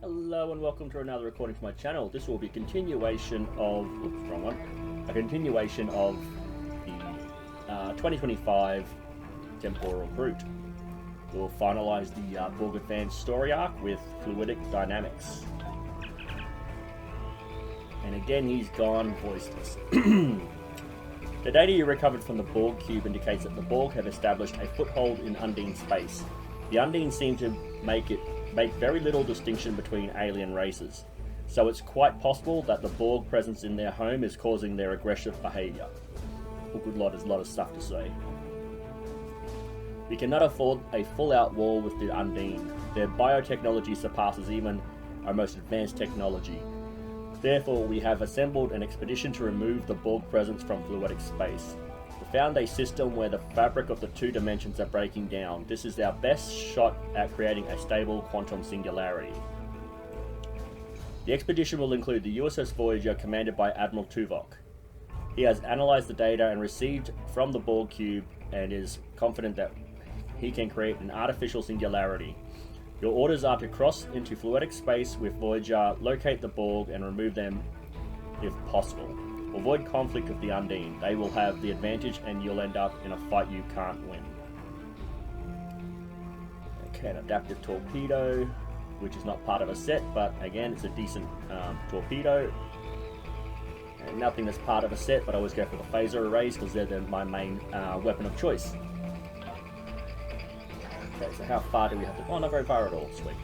Hello and welcome to another recording for my channel. This will be a continuation of, a continuation of the 2025 Temporal Brute. We'll finalize the Borg Advance story arc with fluidic dynamics. And again, he's gone voiceless. The data you recovered from the Borg cube indicates that the Borg have established a foothold in Undine space. The Undine seem to make very little distinction between alien races, so it's quite possible that the Borg presence in their home is causing their aggressive behaviour. Oh, good Lord, there's a lot of stuff to say. We cannot afford a full-out war with the Undine. Their biotechnology surpasses even our most advanced technology. Therefore, we have assembled an expedition to remove the Borg presence from fluidic space. We found a system where the fabric of the two dimensions are breaking down. This is our best shot at creating a stable quantum singularity. The expedition will include the USS Voyager, commanded by Admiral Tuvok. He has analysed the data and received from the Borg cube and is confident that he can create an artificial singularity. Your orders are to cross into fluidic space with Voyager, locate the Borg and remove them if possible. Avoid conflict with the Undine. They will have the advantage and you'll end up in a fight you can't win. Okay, an adaptive torpedo, which is not part of a set, but again, it's a decent torpedo. And nothing that's part of a set, but I always go for the phaser arrays because they're my main weapon of choice. Okay, so how far do we have to... Oh, not very far at all. Sweet.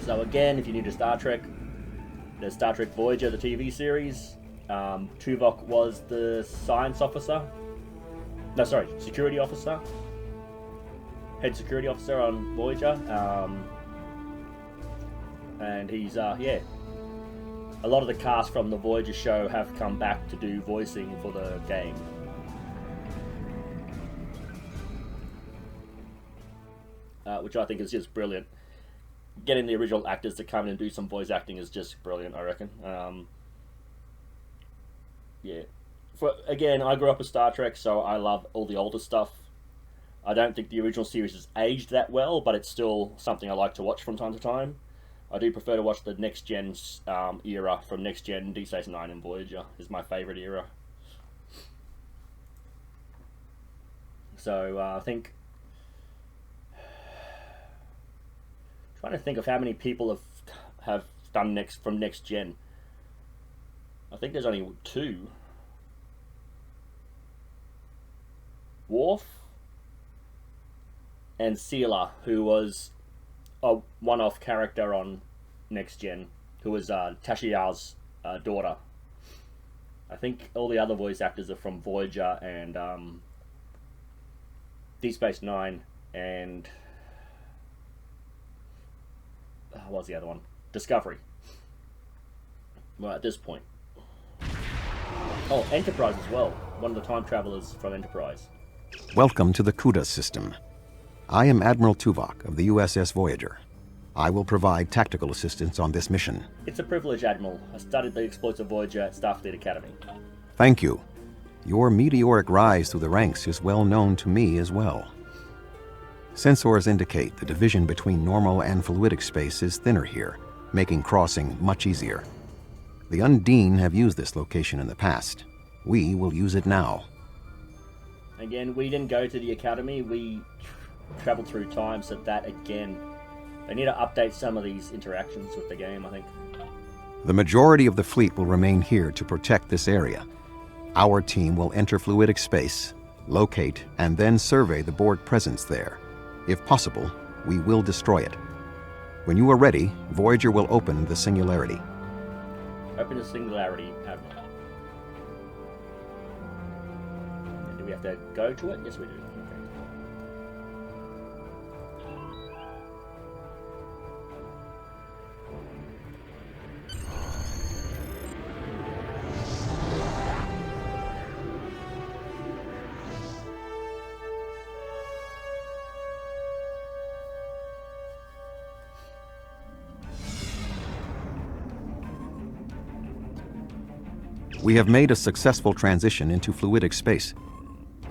So again, if you're new to Star Trek, there's Star Trek Voyager, the TV series. Tuvok was the science officer. No, sorry, security officer. Head security officer on Voyager. And he's, yeah. A lot of the cast from the Voyager show have come back to do voicing for the game. Which I think is just brilliant. Getting the original actors to come in and do some voice acting is just brilliant, I reckon. Yeah. Again, I grew up with Star Trek, so I love all the older stuff. I don't think the original series has aged that well, but it's still something I like to watch from time to time. I do prefer to watch the Next Gen era from Next Gen, Deep Space Nine and Voyager is my favourite era. So I think... trying to think of how many people have done from Next Gen. I think there's only two. Worf and Seela, who was a one-off character on Next Gen, who was Tashiya's daughter. I think all the other voice actors are from Voyager and Deep Space Nine and... what was the other one? Discovery. Well, at this point. Oh, Enterprise as well. One of the time travelers from Enterprise. Welcome to the CUDA system. I am Admiral Tuvok of the USS Voyager. I will provide tactical assistance on this mission. It's a privilege, Admiral. I studied the exploits of Voyager at Starfleet Academy. Thank you. Your meteoric rise through the ranks is well known to me as well. Sensors indicate the division between normal and fluidic space is thinner here, making crossing much easier. The Undine have used this location in the past. We will use it now. Again, we didn't go to the Academy, we traveled through time, so that again, they need to update some of these interactions with the game, I think. The majority of the fleet will remain here to protect this area. Our team will enter fluidic space, locate, and then survey the Borg presence there. If possible, we will destroy it. When you are ready, Voyager will open the singularity. Open the singularity, Admiral. And do we have to go to it? Yes, we do. Okay. We have made a successful transition into fluidic space.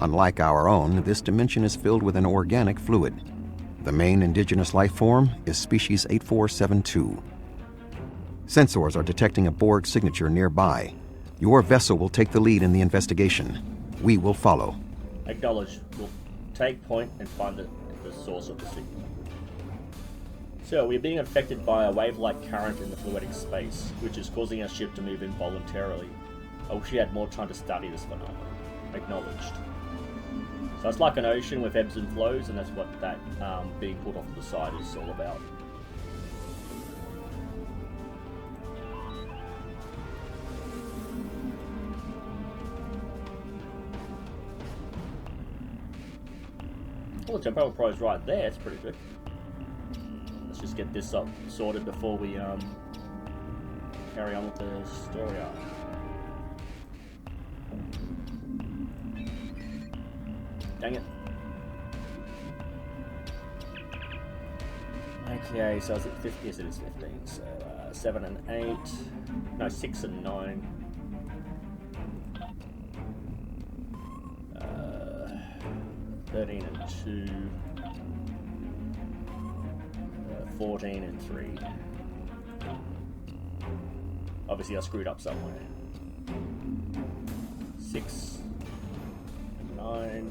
Unlike our own, this dimension is filled with an organic fluid. The main indigenous life form is species 8472. Sensors are detecting a Borg signature nearby. Your vessel will take the lead in the investigation. We will follow. Acknowledged. We'll take point and find the source of the signal. So, we're being affected by a wave-like current in the fluidic space, which is causing our ship to move involuntarily. I wish we had more time to study this phenomenon. Acknowledged. So it's like an ocean with ebbs and flows, and that's what that being pulled off to the side is all about. Well, the Temporal Pro is right there. It's pretty good. Let's just get this up sorted before we carry on with the story arc. Dang it. Okay, so is it 50? Yes, it is 15. So 7 and 8. No, 6 and 9. 13 and 2. 14 and 3. Obviously, I screwed up somewhere. 6, 9,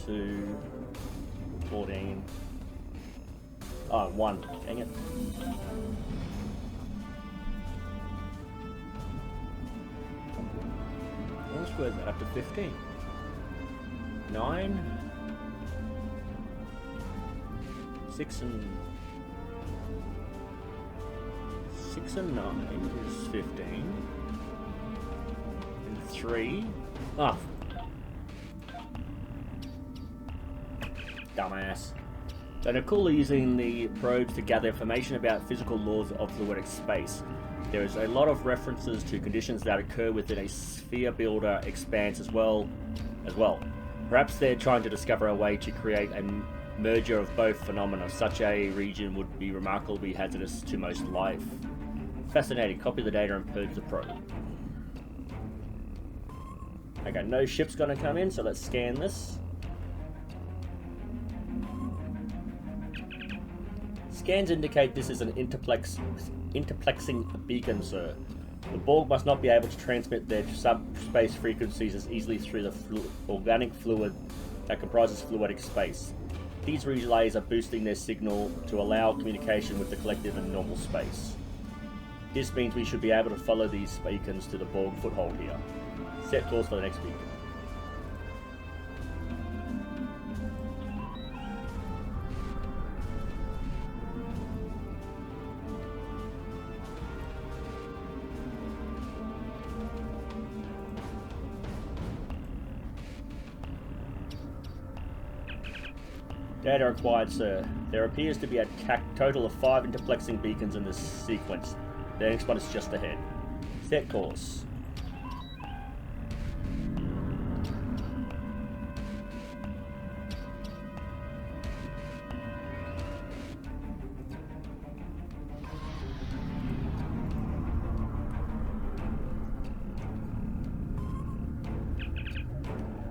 2, 14. Oh, 1. Dang it. Let's go that up to 15. 9. 6 and 9 is 15. And 3. Ah. Dumbass. So Nicole is using the probes to gather information about physical laws of fluidic space. There is a lot of references to conditions that occur within a sphere builder expanse as well. Perhaps they're trying to discover a way to create a merger of both phenomena. Such a region would be remarkably hazardous to most life. Fascinating. Copy the data and purge the probe. Okay, no ship's gonna come in, so let's scan this. Scans indicate this is an interplexing beacon, sir. The Borg must not be able to transmit their subspace frequencies as easily through the organic fluid that comprises fluidic space. These relays are boosting their signal to allow communication with the collective in normal space. This means we should be able to follow these beacons to the Borg foothold here. Set course for the next beacon. Data acquired, sir. There appears to be a total of 5 interplexing beacons in this sequence. The next one is just ahead. Set course.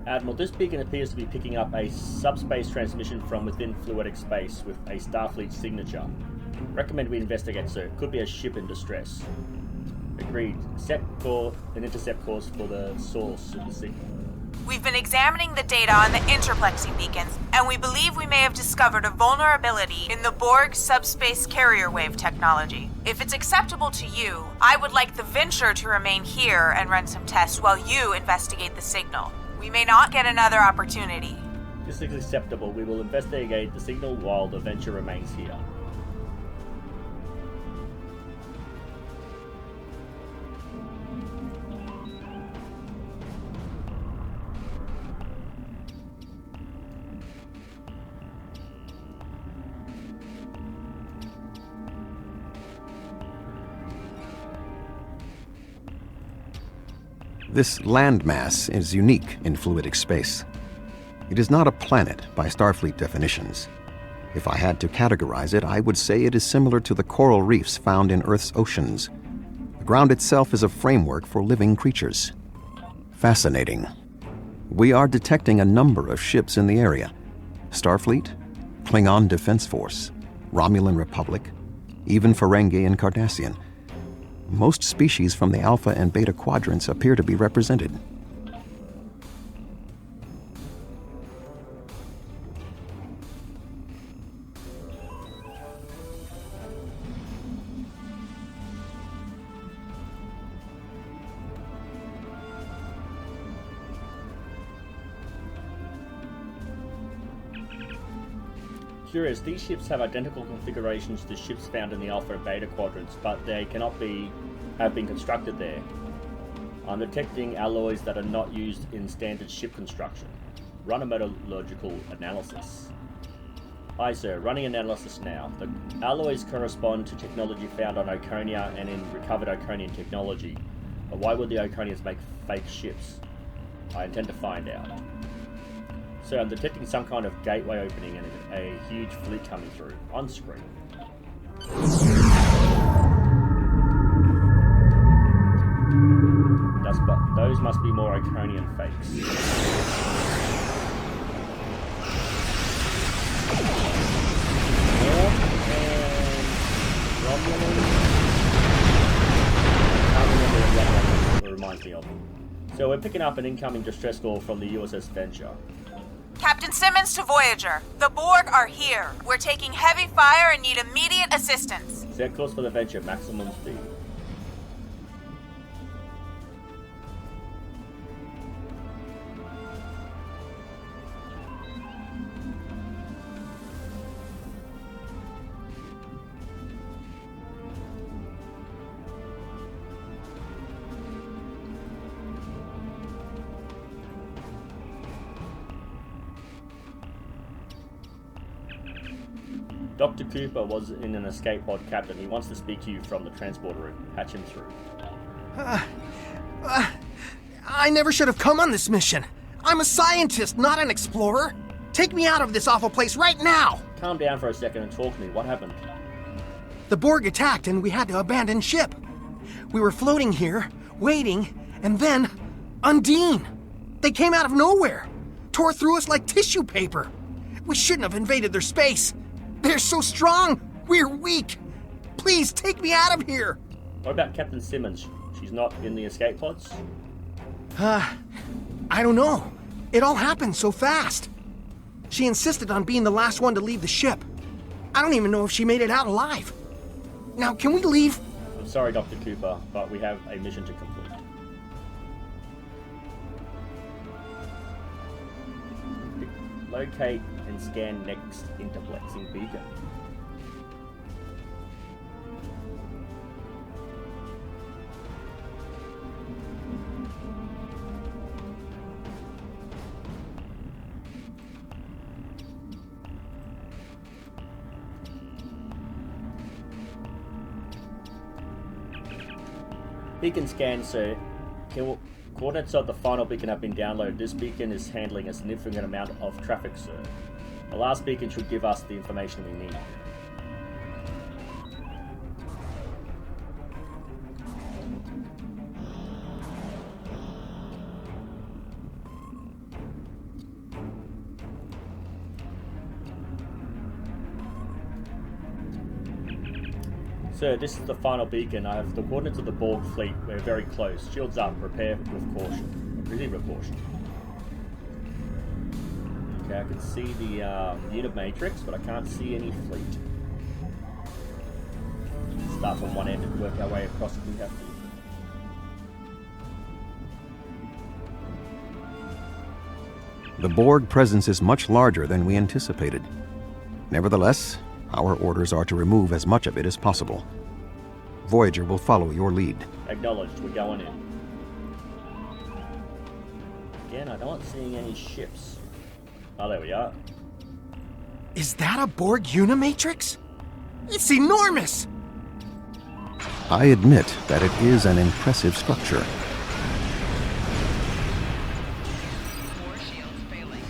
Admiral, this beacon appears to be picking up a subspace transmission from within fluidic space with a Starfleet signature. Recommend we investigate, sir. Could be a ship in distress. Agreed. Set an intercept course for the source of the signal. We've been examining the data on the interplexing beacons, and we believe we may have discovered a vulnerability in the Borg subspace carrier wave technology. If it's acceptable to you, I would like the Venture to remain here and run some tests while you investigate the signal. We may not get another opportunity. This is acceptable. We will investigate the signal while the Venture remains here. This landmass is unique in fluidic space. It is not a planet by Starfleet definitions. If I had to categorize it, I would say it is similar to the coral reefs found in Earth's oceans. The ground itself is a framework for living creatures. Fascinating. We are detecting a number of ships in the area. Starfleet, Klingon Defense Force, Romulan Republic, even Ferengi and Cardassian. Most species from the Alpha and Beta quadrants appear to be represented. Curious, these ships have identical configurations to ships found in the Alpha and Beta quadrants, but they cannot have been constructed there. I'm detecting alloys that are not used in standard ship construction. Run a metallurgical analysis. Hi sir, running analysis now. The alloys correspond to technology found on Oconia and in recovered Oconian technology. But why would the Oconians make fake ships? I intend to find out. So I'm detecting some kind of gateway opening and a huge fleet coming through on screen. Those must be more Oconian fakes. Romulan. It reminds me of. So we're picking up an incoming distress call from the USS Venture. Captain Simmons to Voyager. The Borg are here. We're taking heavy fire and need immediate assistance. Set course for the Venture, maximum speed. Dr. Cooper was in an escape pod, Captain. He wants to speak to you from the transporter room. Patch him through. I never should have come on this mission. I'm a scientist, not an explorer. Take me out of this awful place right now. Calm down for a second and talk to me. What happened? The Borg attacked and we had to abandon ship. We were floating here, waiting, and then Undine. They came out of nowhere, tore through us like tissue paper. We shouldn't have invaded their space. They're so strong, we're weak. Please take me out of here. What about Captain Simmons? She's not in the escape pods? I don't know. It all happened so fast. She insisted on being the last one to leave the ship. I don't even know if she made it out alive. Now, can we leave? I'm sorry, Dr. Cooper, but we have a mission to complete. Locate and scan next interplexing beacon. Beacon scan, sir. Coordinates of the final beacon have been downloaded. This beacon is handling a significant amount of traffic, sir. The last beacon should give us the information we need. Sir, this is the final beacon. I have the coordinates of the Borg fleet. We're very close. Shields up. Prepare with caution. Proceed with caution. Okay, I can see the unit matrix, but I can't see any fleet. Start from one end and work our way across if we have to. The Borg presence is much larger than we anticipated. Nevertheless, our orders are to remove as much of it as possible. Voyager will follow your lead. Acknowledged. We're going in. Again, I'm not seeing any ships. Oh, there we are. Is that a Borg Unimatrix? It's enormous! I admit that it is an impressive structure. More shields failing.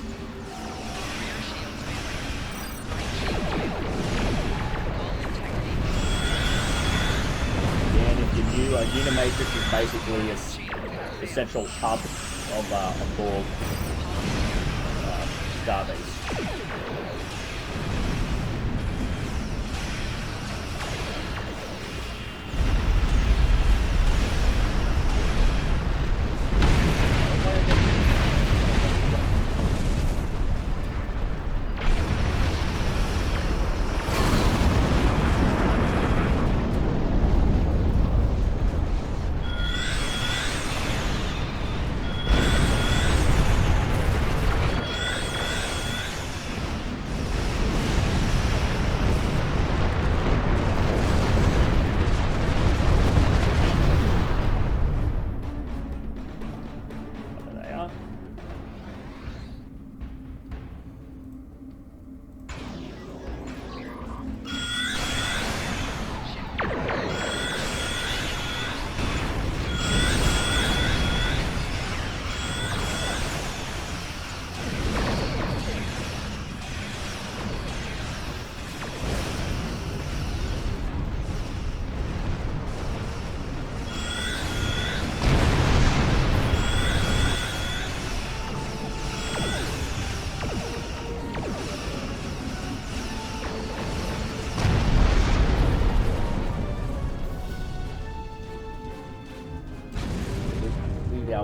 Rear shields failing. And if you knew, a Unimatrix is basically a central hub of a Borg starbase.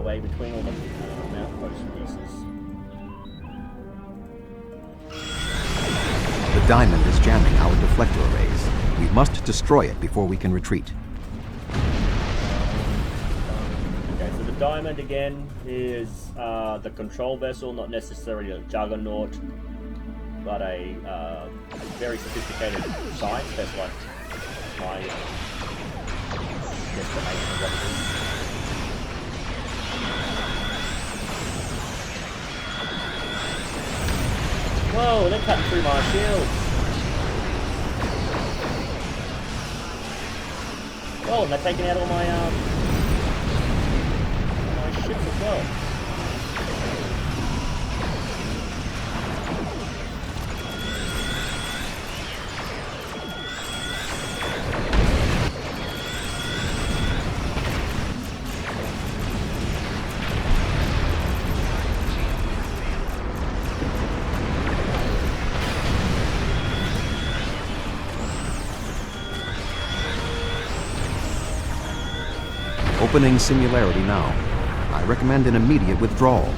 way between all the outpost pieces. The diamond is jamming our deflector arrays. We must destroy it before we can retreat. Okay, so the diamond again is the control vessel, not necessarily a juggernaut, but a very sophisticated science that's like my guesstimation of what it is. Whoa, they're cutting through my shields. Oh, and they're taking out all my ships as well. Opening singularity now. I recommend an immediate withdrawal.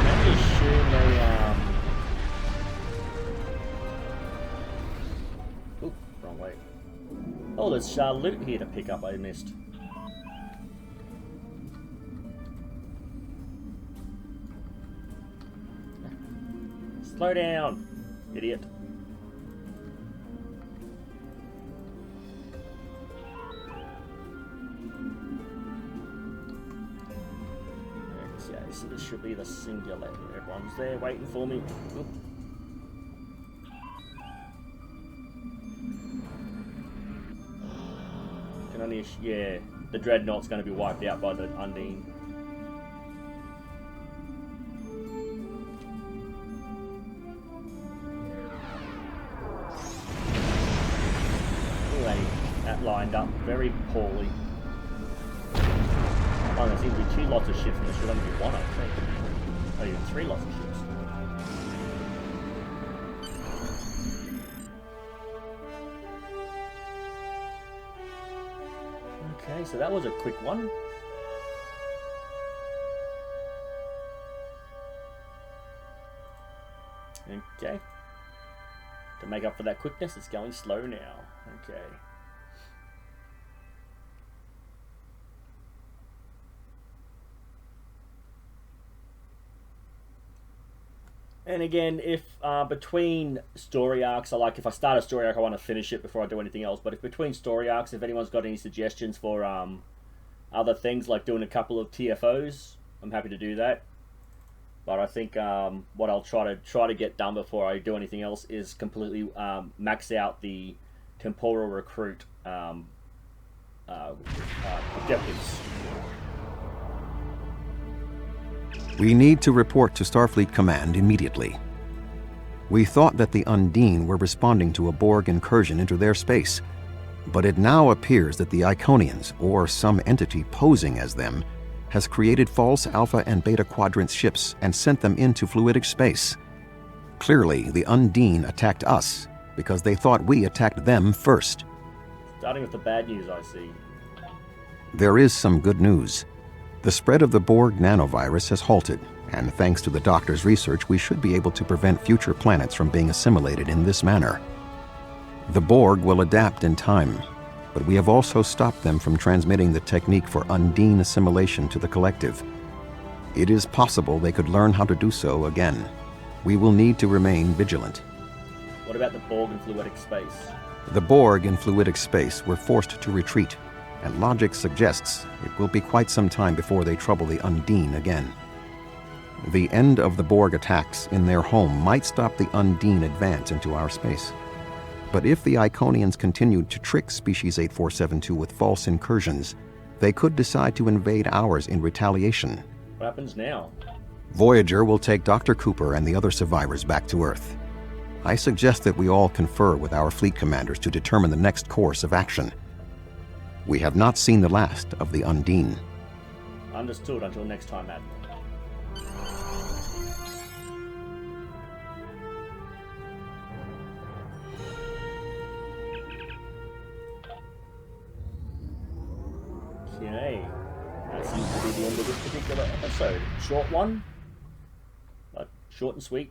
Maybe assume they Oop, wrong way. Oh, there's loot here to pick up I missed. Slow down, idiot. So this should be the singular. Everyone's there waiting for me. Oop. Can only yeah, the dreadnought's going to be wiped out by the Undine. Ooh, that lined up very poorly. Oh, there seems to be 2 lots of ships, and there should only be 1, I think. Oh, even 3 lots of ships. Okay, so that was a quick one. Okay. To make up for that quickness, it's going slow now. Okay. And again, if between story arcs, if I start a story arc, I want to finish it before I do anything else. But if between story arcs, if anyone's got any suggestions for other things, like doing a couple of TFOs, I'm happy to do that. But I think what I'll try to get done before I do anything else is completely max out the temporal recruit objectives. We need to report to Starfleet Command immediately. We thought that the Undine were responding to a Borg incursion into their space, but it now appears that the Iconians, or some entity posing as them, has created false Alpha and Beta Quadrant ships and sent them into fluidic space. Clearly, the Undine attacked us because they thought we attacked them first. Starting with the bad news, I see. There is some good news. The spread of the Borg nanovirus has halted, and thanks to the Doctor's research, we should be able to prevent future planets from being assimilated in this manner. The Borg will adapt in time, but we have also stopped them from transmitting the technique for Undine assimilation to the collective. It is possible they could learn how to do so again. We will need to remain vigilant. What about the Borg in fluidic space? The Borg in fluidic space were forced to retreat, and logic suggests it will be quite some time before they trouble the Undine again. The end of the Borg attacks in their home might stop the Undine advance into our space. But if the Iconians continued to trick Species 8472 with false incursions, they could decide to invade ours in retaliation. What happens now? Voyager will take Dr. Cooper and the other survivors back to Earth. I suggest that we all confer with our fleet commanders to determine the next course of action. We have not seen the last of the Undine. Understood. Until next time, Admiral. Okay. That's the end of this particular episode. Short one, but short and sweet,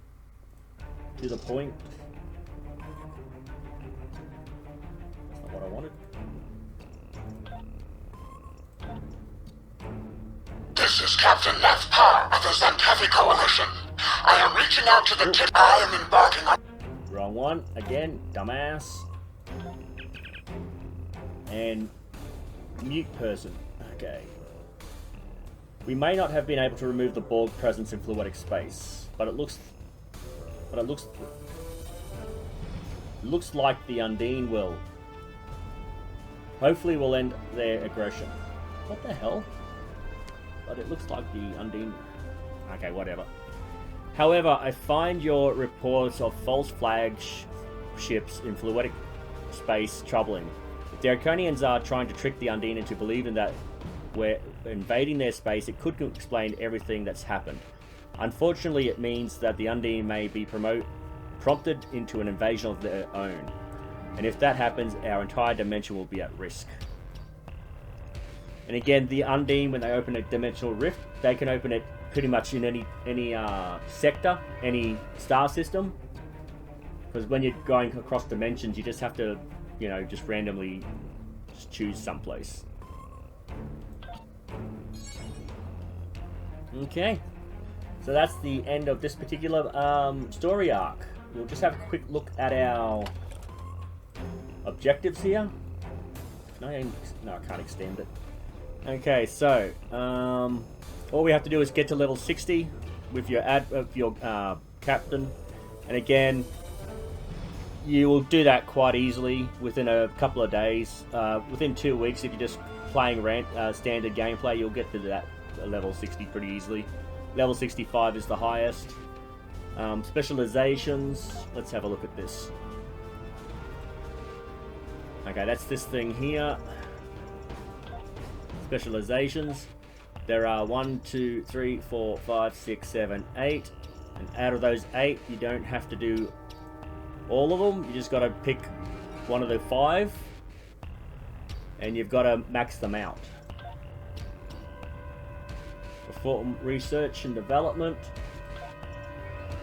to the point. That's not what I wanted. This is Captain Lev Parr of the Zantavi Coalition. I am reaching out to the tip. I am embarking on... Wrong one. Again, dumbass. And mute person. Okay. We may not have been able to remove the Borg presence in fluidic space, but it looks like the Undine will. Hopefully we'll end their aggression. What the hell? But it looks like the Undine... Okay, whatever. However, I find your reports of false flag ships in fluidic space troubling. If the Arconians are trying to trick the Undine into believing that we're invading their space, it could explain everything that's happened. Unfortunately, it means that the Undine may be prompted into an invasion of their own. And if that happens, our entire dimension will be at risk. And again, the Undine, when they open a dimensional rift, they can open it pretty much in any sector, any star system. Because when you're going across dimensions, you just have to, you know, just randomly just choose someplace. Okay, so that's the end of this particular story arc. We'll just have a quick look at our objectives here. No, I can't extend it. Okay, so all we have to do is get to level 60 with your captain, and again, you will do that quite easily within a couple of days. Within 2 weeks, if you're just playing standard gameplay, you'll get to that level 60 pretty easily. Level 65 is the highest. Specializations. Let's have a look at this. Okay, that's this thing here. Specializations. There are 1, 2, 3, 4, 5, 6, 7, 8. And out of those 8, you don't have to do all of them. You just got to pick one of the 5. And you've got to max them out. Perform research and development.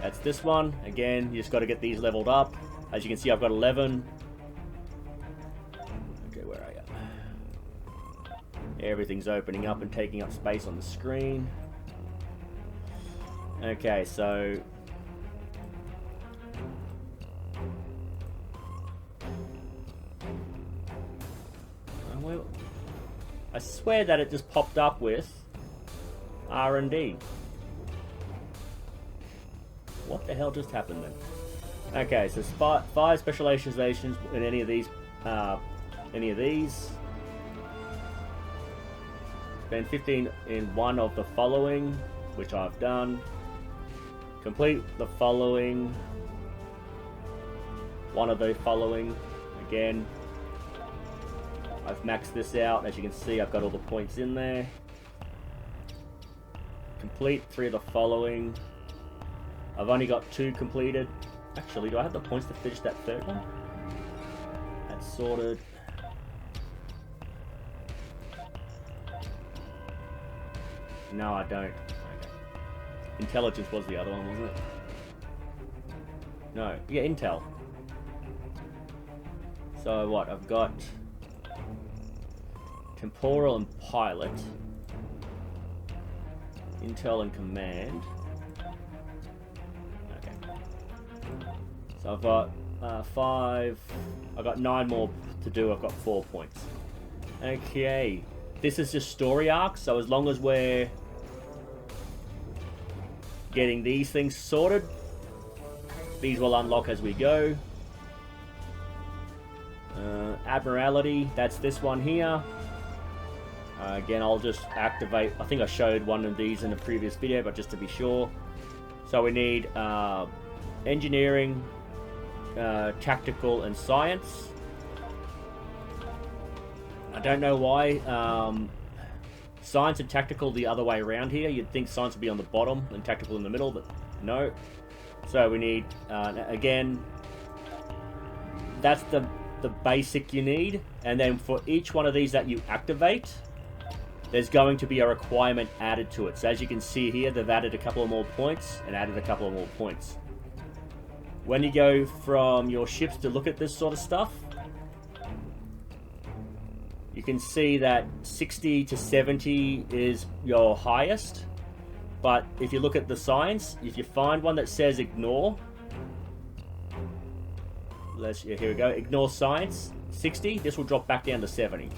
That's this one. Again, you just got to get these leveled up. As you can see, I've got 11. Okay, where are you? Everything's opening up and taking up space on the screen. Okay, so... well, I swear that it just popped up with R&D. What the hell just happened then? Okay, so 5 specializations in any of these. Spend 15 in one of the following, which I've done. Complete the following. One of the following. Again, I've maxed this out. As you can see, I've got all the points in there. Complete 3 of the following. I've only got 2 completed. Actually, do I have the points to finish that 3rd one? That's sorted. No, I don't. Okay. Intelligence was the other one, wasn't it? No. Yeah, Intel. So what? I've got Temporal and Pilot. Intel and Command. Okay. So I've got 5. I've got 9 more to do. I've got 4 points. Okay. This is just story arcs, so as long as we're getting these things sorted, these will unlock as we go. Admiralty, that's this one here. Again, I'll just activate. I think I showed one of these in a previous video, but just to be sure. So we need engineering, tactical, and science. I don't know why science and tactical the other way around here. You'd think science would be on the bottom and tactical in the middle, but no. So we need, again, that's the basic you need. And then for each one of these that you activate, there's going to be a requirement added to it. So as you can see here, they've added a couple of more points and added a couple of more points. When you go from your ships to look at this sort of stuff, you can see that 60 to 70 is your highest. But if you look at the signs, if you find one that says ignore, here we go, ignore science, 60, this will drop back down to 70.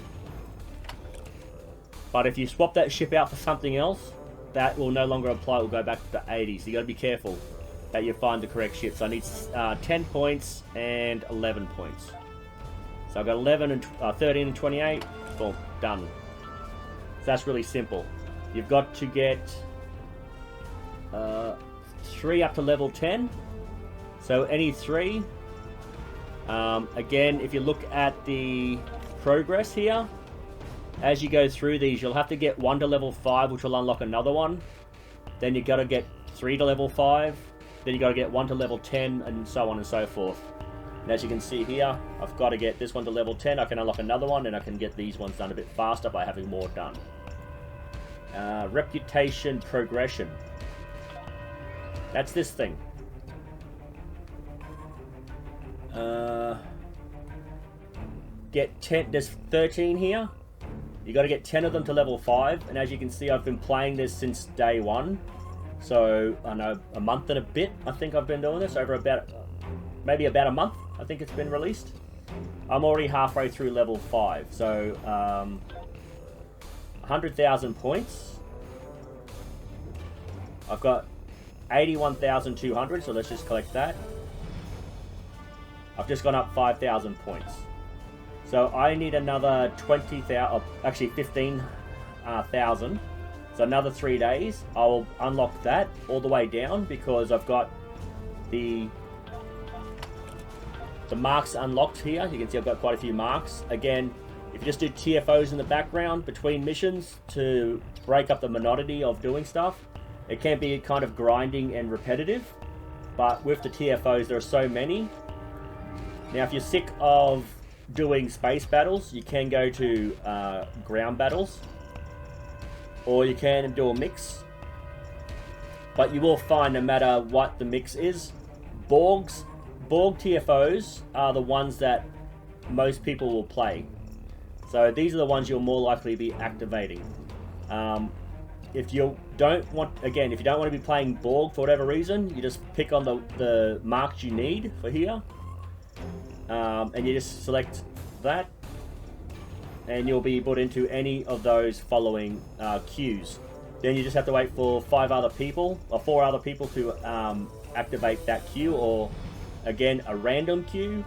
But if you swap that ship out for something else, that will no longer apply, it will go back to 80. So you got to be careful that you find the correct ship. So I need 10 points and 11 points. So I've got 11 and 13 and 28, boom, done. So that's really simple. You've got to get 3 up to level 10. So any 3. Again, if you look at the progress here, as you go through these, you'll have to get 1 to level 5, which will unlock another one. Then you got to get 3 to level 5. Then you got to get 1 to level 10, and so on and so forth. And as you can see here, I've got to get this one to level 10. I can unlock another one, and I can get these ones done a bit faster by having more done. Reputation progression. That's this thing. Get 10. There's 13 here. You got to get 10 of them to level 5, and as you can see, I've been playing this since day 1. So I know a month and a bit. I think I've been doing this over maybe about a month. I think it's been released. I'm already halfway through level 5, so 100,000 points. I've got 81,200, so let's just collect that. I've just gone up 5,000 points. So I need another 20,000, actually 15,000. So another 3 days. I'll unlock that all the way down because I've got the marks unlocked here. You can see I've got quite a few marks. Again, if you just do TFOs in the background between missions to break up the monotony of doing stuff, it can be kind of grinding and repetitive. But with the TFOs, there are so many. Now, if you're sick of doing space battles, you can go to ground battles, or you can do a mix. But you will find, no matter what the mix is, Borg TFOs are the ones that most people will play. So these are the ones you'll more likely be activating. If you don't want to be playing Borg for whatever reason, you just pick on the marks you need for here. And you just select that, and you'll be put into any of those following queues. Then you just have to wait for 4 other people to activate that queue, or again a random queue.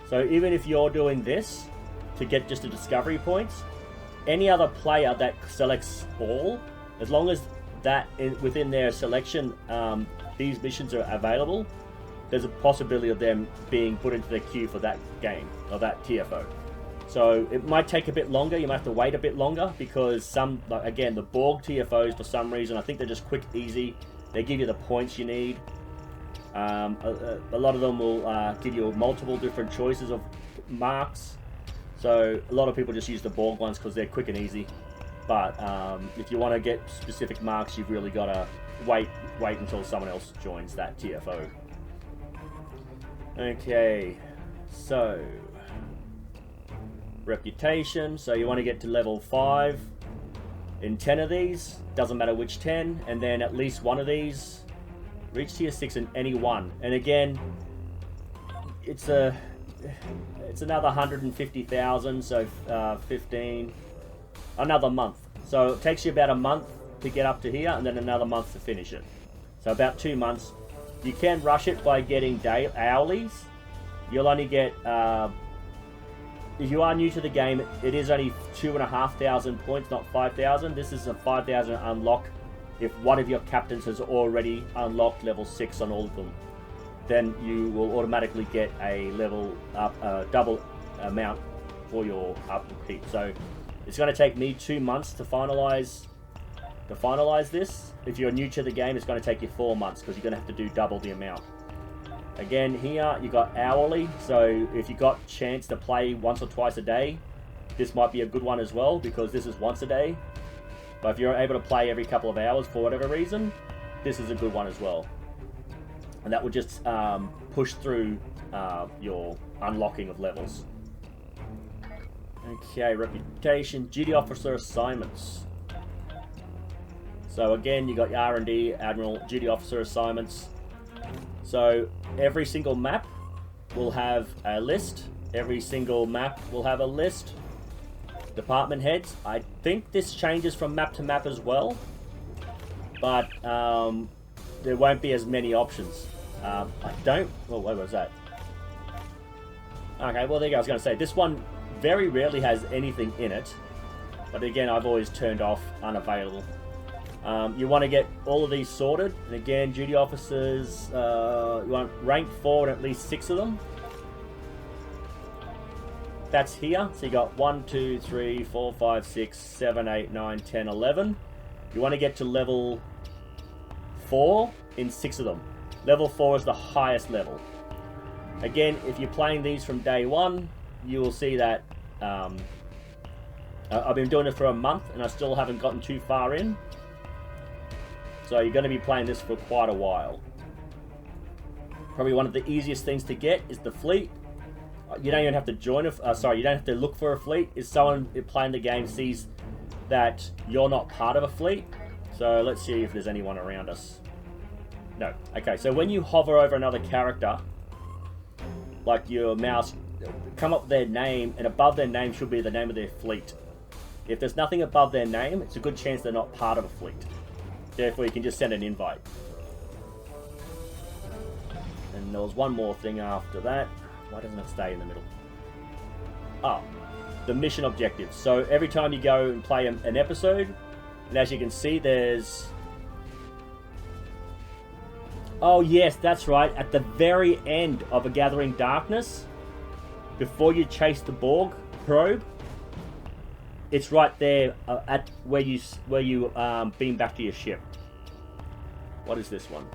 So even if you're doing this to get just the discovery points, any other player that selects all, as long as that within their selection these missions are available, there's a possibility of them being put into the queue for that game, or that TFO. So it might take a bit longer, you might have to wait a bit longer, because again, the Borg TFOs, for some reason, I think they're just quick, easy. They give you the points you need. A lot of them will give you multiple different choices of marks. So a lot of people just use the Borg ones because they're quick and easy. But if you want to get specific marks, you've really got to wait until someone else joins that TFO. Okay, so reputation. So you want to get to level 5 in 10 of these. Doesn't matter which 10, and then at least one of these. Reach tier 6 in any one. And again, it's another 150,000. So 15. Another month. So it takes you about a month to get up to here, and then another month to finish it. So about 2 months. You can rush it by getting hourlies. You'll only get, if you are new to the game, it is only 2,500 points, not 5,000. This is a 5,000 unlock if one of your captains has already unlocked level 6 on all of them. Then you will automatically get a level up, double amount for your upkeep. So it's going to take me 2 months to finalize this. If you're new to the game, it's going to take you 4 months because you're going to have to do double the amount. Again, here you got hourly, so if you got chance to play once or twice a day, this might be a good one as well, because this is once a day. But if you're able to play every couple of hours for whatever reason, this is a good one as well. And that will just push through your unlocking of levels. Okay, reputation, duty officer assignments. So again, you got your R&D, Admiral, duty officer assignments. So every single map will have a list. Every single map will have a list. Department heads. I think this changes from map to map as well. But there won't be as many options. I don't... Oh, what was that? Okay, well there you go. I was going to say, this one very rarely has anything in it. But again, I've always turned off unavailable. You want to get all of these sorted. And again, duty officers, you want rank 4 and at least 6 of them. That's here. So you got 1, 2, 3, 4, 5, 6, 7, 8, 9, 10, 11. You want to get to level 4 in 6 of them. Level 4 is the highest level. Again, if you're playing these from day 1, you will see that I've been doing it for a month and I still haven't gotten too far in. So you're going to be playing this for quite a while. Probably one of the easiest things to get is the fleet. You don't even have to join you don't have to look for a fleet. If someone playing the game sees that you're not part of a fleet. So let's see if there's anyone around us. No. Okay, so when you hover over another character, like your mouse, come up with their name, and above their name should be the name of their fleet. If there's nothing above their name, it's a good chance they're not part of a fleet. Therefore, you can just send an invite. And there was one more thing after that. Why doesn't it stay in the middle? Oh, the mission objectives. So every time you go and play an episode, and as you can see, there's... Oh yes, that's right. At the very end of A Gathering Darkness, before you chase the Borg probe, it's right there at where you beam back to your ship. What is this one?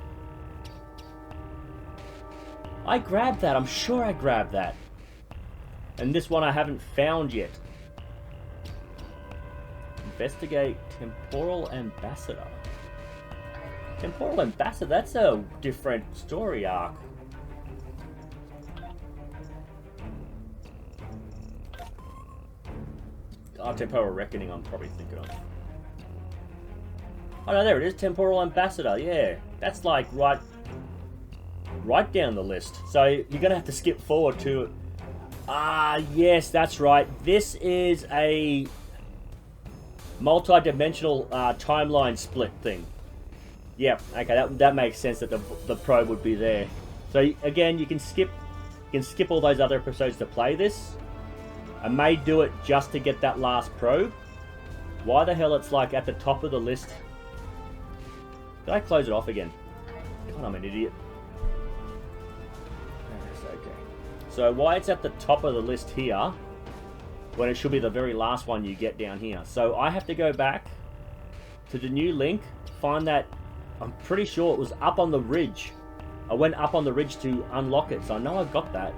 I grabbed that. I'm sure I grabbed that. And this one I haven't found yet. Investigate Temporal Ambassador. Temporal Ambassador, that's a different story arc. Oh, Temporal Reckoning I'm probably thinking of. Oh no, there it is, Temporal Ambassador, yeah. That's like right down the list. So you're gonna have to skip forward to... yes, that's right. This is a multi-dimensional timeline split thing. Yeah, okay, that makes sense that the probe would be there. So again, you can skip all those other episodes to play this. I may do it just to get that last probe. Why the hell it's like at the top of the list? Did I close it off again? God, I'm an idiot. That's okay. So why it's at the top of the list here, when it should be the very last one you get down here. So I have to go back to the new link, find that. I'm pretty sure it was up on the ridge. I went up on the ridge to unlock it, so I know I've got that.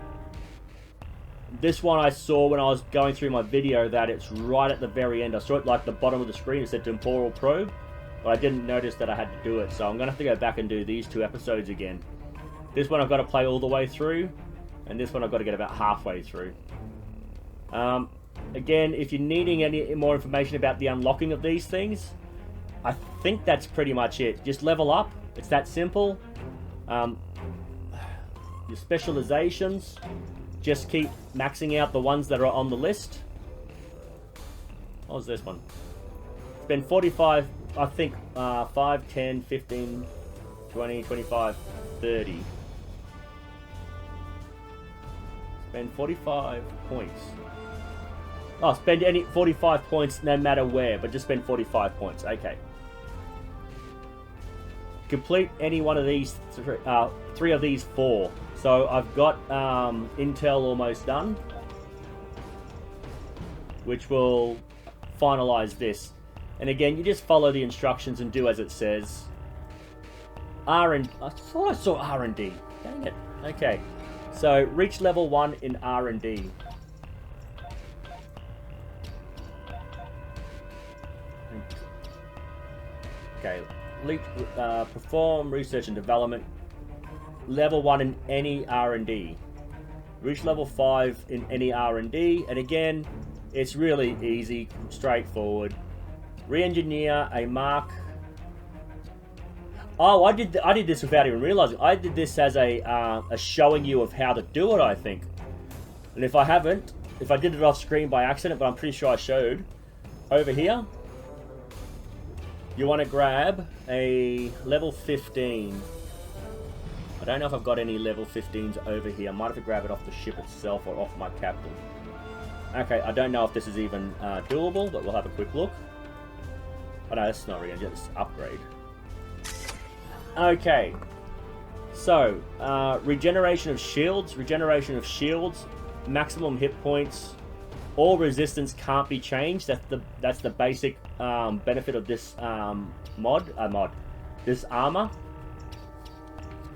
This one I saw when I was going through my video that it's right at the very end. I saw it like the bottom of the screen. It said Temporal Probe, but I didn't notice that I had to do it. So I'm going to have to go back and do these 2 episodes again. This one I've got to play all the way through, and this one I've got to get about halfway through. Again, if you're needing any more information about the unlocking of these things, I think that's pretty much it. Just level up. It's that simple. Your specializations, just keep maxing out the ones that are on the list. What was this one? It's been 45, I think, 5, 10, 15, 20, 25, 30. Spend 45 points. Oh, spend any 45 points no matter where, but just spend 45 points. Okay. Complete any one of these 3 of these 4. So I've got Intel almost done, which will finalize this. And again, you just follow the instructions and do as it says. I thought I saw R&D. Dang it. Okay. So reach level 1 in R&D. Okay. Perform research and development. Level 1 in any R&D. Reach level 5 in any R&D. And again, it's really easy, straightforward. Re-engineer a mark. Oh, I did this without even realizing. I did this as a showing you of how to do it, I think. And if I haven't, if I did it off screen by accident, but I'm pretty sure I showed, over here, you want to grab a level 15. I don't know if I've got any level 15s over here. I might have to grab it off the ship itself or off my captain. Okay, I don't know if this is even doable, but we'll have a quick look. Oh no, that's not really gonna just upgrade. Okay, so regeneration of shields, maximum hit points, all resistance can't be changed. That's the basic benefit of this this armor,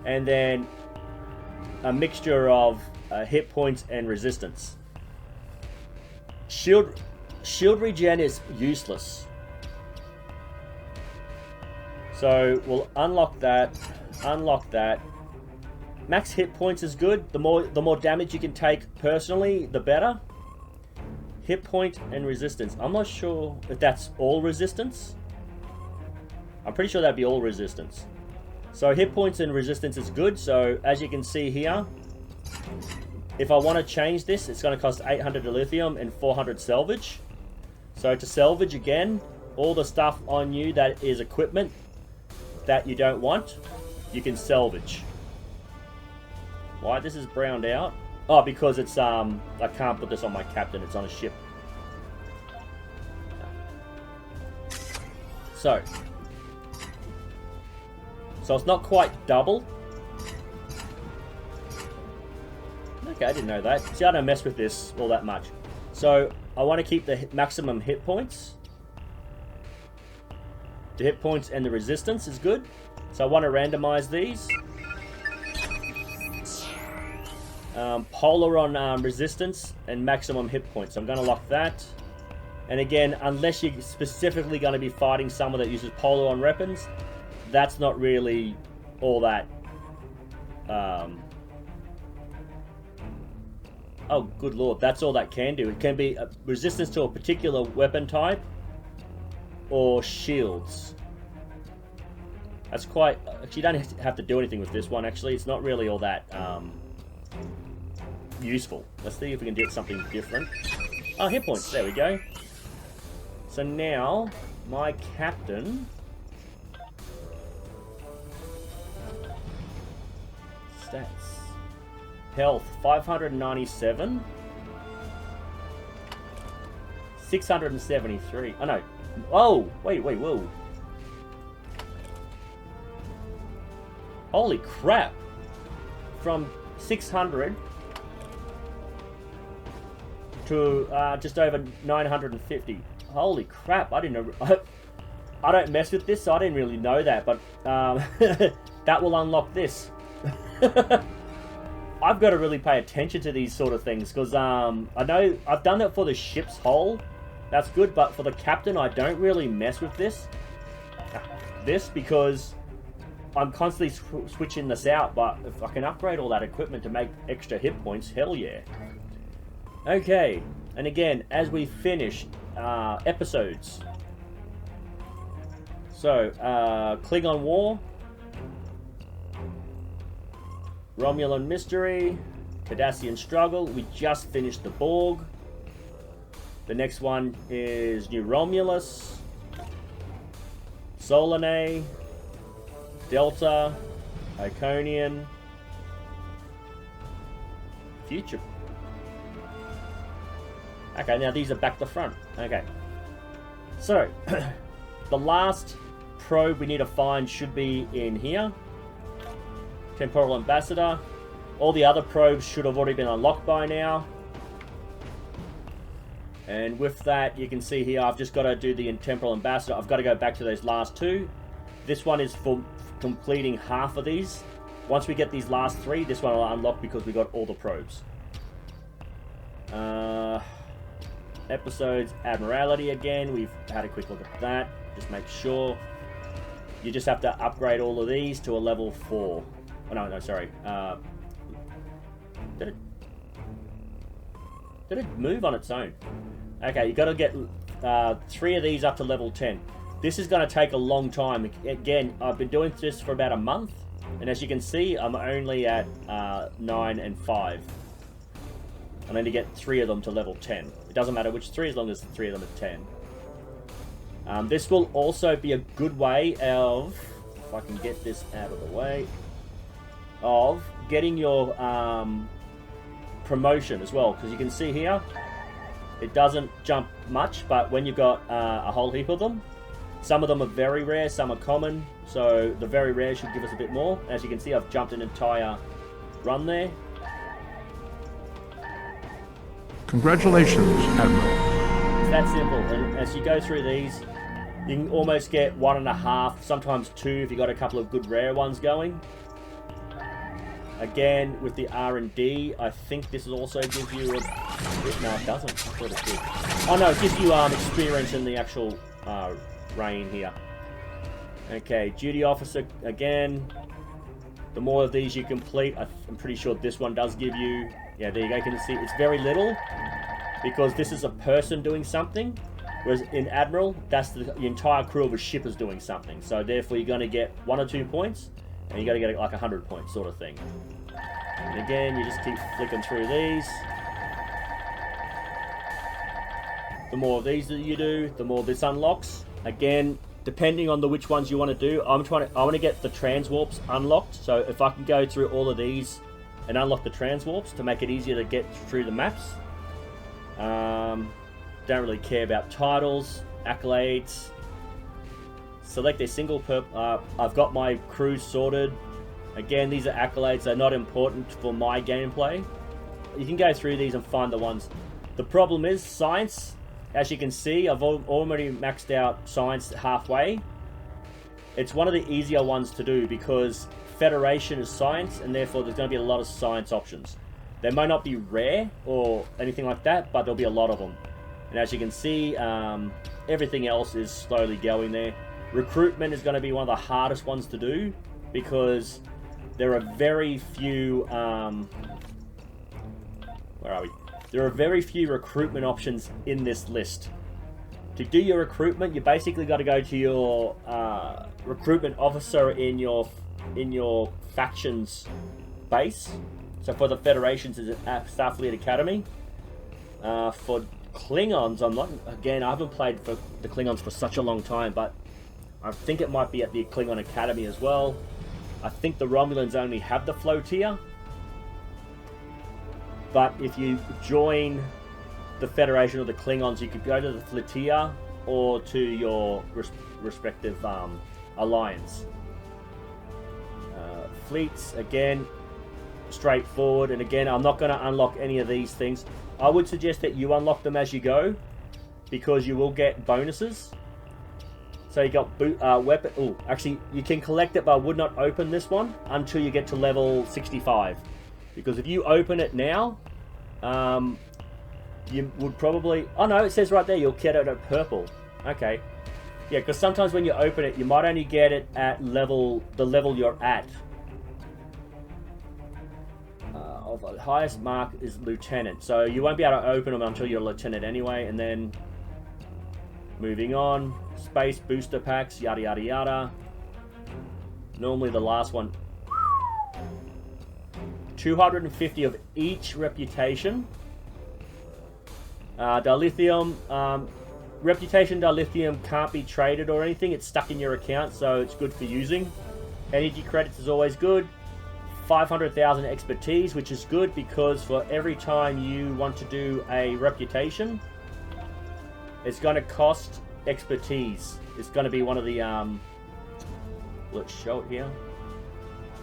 and then a mixture of hit points and resistance. Shield regen is useless. So we'll unlock that. Max hit points is good. The more damage you can take personally, the better. Hit point and resistance. I'm not sure if that's all resistance. I'm pretty sure that'd be all resistance. So hit points and resistance is good. So as you can see here, if I want to change this, it's going to cost 800 lithium and 400 salvage. So to salvage again, all the stuff on you that is equipment that you don't want, you can salvage. Why this is browned out? Oh, because it's I can't put this on my captain, it's on a ship. So it's not quite double. Okay, I didn't know that. See, I don't mess with this all that much. So I want to keep the maximum hit points. The hit points and the resistance is good. So I want to randomize these. Polar on resistance and maximum hit points. So I'm going to lock that. And again, unless you're specifically going to be fighting someone that uses polar on weapons, that's not really all that. Oh, good lord, that's all that can do. It can be resistance to a particular weapon type or shields. That's quite... Actually, you don't have to do anything with this one, actually. It's not really all that useful. Let's see if we can get something different. Oh, hit points. There we go. So now, my captain... Stats. Health, 597. 673. Oh, no. Oh, wait, whoa. Holy crap. From 600 to just over 950. Holy crap, I didn't know. I don't mess with this, so I didn't really know that, but that will unlock this. I've got to really pay attention to these sort of things, because I know I've done that for the ship's hull. That's good, but for the captain, I don't really mess with this. Because I'm constantly switching this out, but if I can upgrade all that equipment to make extra hit points, hell yeah. Okay, and again, as we finish episodes. So, Klingon War. Romulan Mystery, Cardassian Struggle. We just finished the Borg. The next one is New Romulus, Solanae, Delta, Iconian, Future. Okay, now these are back to front. Okay. So, the last probe we need to find should be in here. Temporal Ambassador. All the other probes should have already been unlocked by now. And with that, you can see here, I've just got to do the Temporal Ambassador. I've got to go back to those last two. This one is for completing half of these. Once we get these last three, this one will unlock because we got all the probes. Episodes, Admiralty again. We've had a quick look at that. Just make sure. You just have to upgrade all of these to a level 4. Oh, no, sorry. Did it move on its own? Okay, you got to get 3 of these up to level 10. This is going to take a long time. Again, I've been doing this for about a month, and as you can see, I'm only at 9 and 5. I need to get 3 of them to level 10. It doesn't matter which 3, as long as 3 of them are 10. This will also be a good way of, if I can get this out of the way, of getting your promotion as well, because you can see here it doesn't jump much, but when you've got a whole heap of them, some of them are very rare, some are common, so the very rare should give us a bit more. As you can see, I've jumped an entire run there. Congratulations, Admiral. It's that simple, and as you go through these, you can almost get 1.5, sometimes 2 if you got a couple of good rare ones going. Again, with the R&D, I think this will also give you a... No, it doesn't. I thought it did. Oh no, it gives you experience in the actual reign here. Okay, duty officer, again. The more of these you complete, I'm pretty sure this one does give you... Yeah, there you go, you can see it's very little, because this is a person doing something, whereas in Admiral, that's the entire crew of a ship is doing something. So therefore you're going to get 1 or 2 points, and you got to get like 100 points sort of thing. And again, you just keep flicking through these. The more of these that you do, the more this unlocks. Again, depending on which ones you want to do, I want to get the transwarps unlocked. So if I can go through all of these and unlock the transwarps to make it easier to get through the maps. Don't really care about titles, accolades. Select a single I've got my crew sorted. Again, these are accolades, they're not important for my gameplay. You can go through these and find the ones. The problem is science. As you can see, I've already maxed out science halfway. It's one of the easier ones to do because Federation is science, and therefore there's going to be a lot of science options. They might not be rare or anything like that, but there'll be a lot of them. And as you can see, everything else is slowly going there. Recruitment is going to be one of the hardest ones to do because there are very few... where are we? There are very few recruitment options in this list. To do your recruitment, you basically got to go to your recruitment officer in your faction's base. So for the Federations, it's at Starfleet Academy. For Klingons, I haven't played for the Klingons for such a long time, but I think it might be at the Klingon Academy as well. I think the Romulans only have the Flotier. But if you join the Federation or the Klingons, you could go to the Flotier or to your respective alliance. Fleets, again, straightforward. And again, I'm not going to unlock any of these things. I would suggest that you unlock them as you go, because you will get bonuses. So you got weapon. Oh, actually, you can collect it, but I would not open this one until you get to level 65. Because if you open it now, you would probably... Oh no, it says right there you'll get it at purple. Okay. Yeah, because sometimes when you open it, you might only get it at the level you're at. The highest mark is Lieutenant. So you won't be able to open them until you're a Lieutenant anyway. And then moving on. Space booster packs, yada yada yada. Normally the last one... 250 of each reputation. Dilithium. Reputation dilithium can't be traded or anything. It's stuck in your account, so it's good for using. Energy credits is always good. 500,000 expertise, which is good because for every time you want to do a reputation, it's going to cost expertise. It's going to be one of the... let's show it here.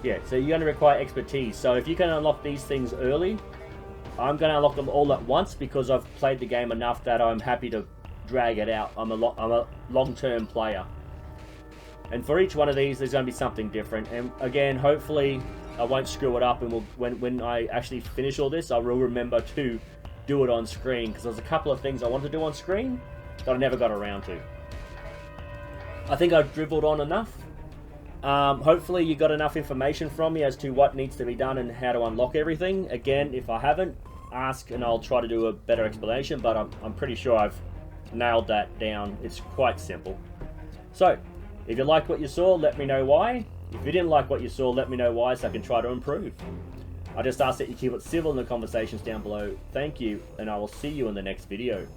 Yeah, so you're going to require expertise. So if you can unlock these things early, I'm going to unlock them all at once because I've played the game enough that I'm happy to drag it out. I'm a long-term player. And for each one of these, there's going to be something different. And again, hopefully, I won't screw it up. And when I actually finish all this, I will remember to do it on screen. Because there's a couple of things I want to do on screen that I never got around to. I think I've dribbled on enough. Hopefully you got enough information from me as to what needs to be done and how to unlock everything. Again, if I haven't, ask and I'll try to do a better explanation, but I'm pretty sure I've nailed that down. It's quite simple. So, if you liked what you saw, let me know why. If you didn't like what you saw, let me know why so I can try to improve. I just ask that you keep it civil in the conversations down below. Thank you, and I will see you in the next video.